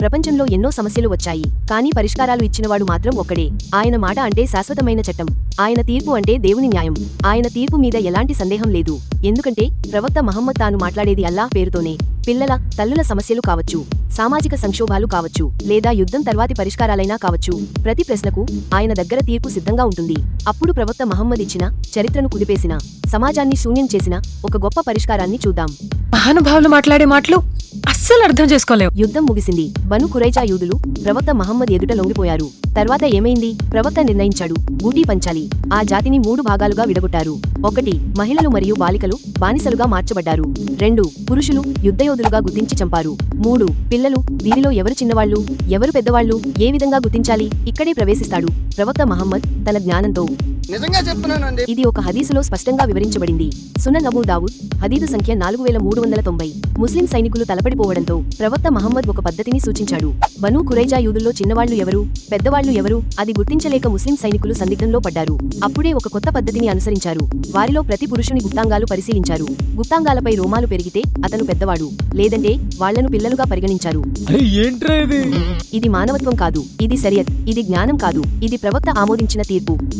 ప్రపంచంలో ఎన్నో సమస్యలు వచ్చాయి, కానీ పరిష్కారాలు ఇచ్చినవాడు మాత్రం ఒక్కడే. ఆయన మాట అంటే శాశ్వతమైన చట్టం. ఆయన తీర్పు అంటే దేవుని న్యాయం. ఆయన తీర్పు మీద ఎలాంటి సందేహం లేదు. ఎందుకంటే ప్రవక్త మహమ్మద్ తాను మాట్లాడేది అల్లాహ్ పేరుతోనే. పిల్లల, తల్లుల సమస్యలు కావచ్చు, సామాజిక సంక్షోభాలు కావచ్చు, లేదా యుద్ధం తర్వాతి పరిష్కారాలైనా కావచ్చు, ప్రతి ప్రశ్నకు ఆయన దగ్గర తీర్పు సిద్ధంగా ఉంటుంది. అప్పుడు ప్రవక్త మహమ్మద్ ఇచ్చిన, చరిత్రను కుదిపేసిన, సమాజాన్ని శూన్యం చేసిన ఒక గొప్ప పరిష్కారాన్ని చూద్దాం. మహానుభావులు మాట్లాడే మాటలు అస్సలు అర్థం చేసుకోలేవు. యుద్ధం ముగిసింది. బను ఖురైజా యూదులు ప్రవక్త మహమ్మద్ ఎదుట లొంగిపోయారు. తర్వాత ఏమైంది? ప్రవక్త నిర్ణయించాడు, బూటీ పంచాలి. ఆ జాతిని 3 భాగాలుగా విడగొట్టారు. 1 మహిళలు మరియు బాలికలు బానిసలుగా మార్చబడ్డారు. 2 పురుషులు యుద్ధయోధులుగా గుర్తించి చంపారు. 3 పిల్లలు. వీరిలో ఎవరు చిన్నవాళ్లు, ఎవరు పెద్దవాళ్లు, ఏ విధంగా గుర్తించాలి? ఇక్కడే ప్రవేశిస్తాడు ప్రవక్త మహమ్మద్ తన జ్ఞానంతో. నిజంగా చెప్తున్నానండి. ఇది ఒక హదీసులో స్పష్టంగా వివరించబడింది. సునన్ అబూ దావుద్, హదీదు సంఖ్య 4390. ముస్లిం సైనికులు తలపడిపోవడంతో ప్రవక్త మహమ్మద్ ఒక పద్ధతిని సూచించాడు. బనూ ఖురైజా యూదుల్లో చిన్నవాళ్లు ఎవరు, పెద్దవాళ్లు ఎవరు, అది గుర్తించలేక ముస్లిం సైనికులు సందిగ్ధంలో పడ్డారు. అప్పుడే ఒక కొత్త పద్ధతిని అనుసరించారు. వారిలో ప్రతి పురుషుని గుప్తాంగాలు పరిశీలించారు. గుప్తాంగాలపై రోమాలు పెరిగితే అతను పెద్దవాడు, లేదంటే వాళ్లను పిల్లలుగా పరిగణించారు. ఇది మానవత్వం కాదు, ఇది శరియత్, ఇది జ్ఞానం కాదు, ఇది ప్రవక్త ఆమోదించిన తీర్పు.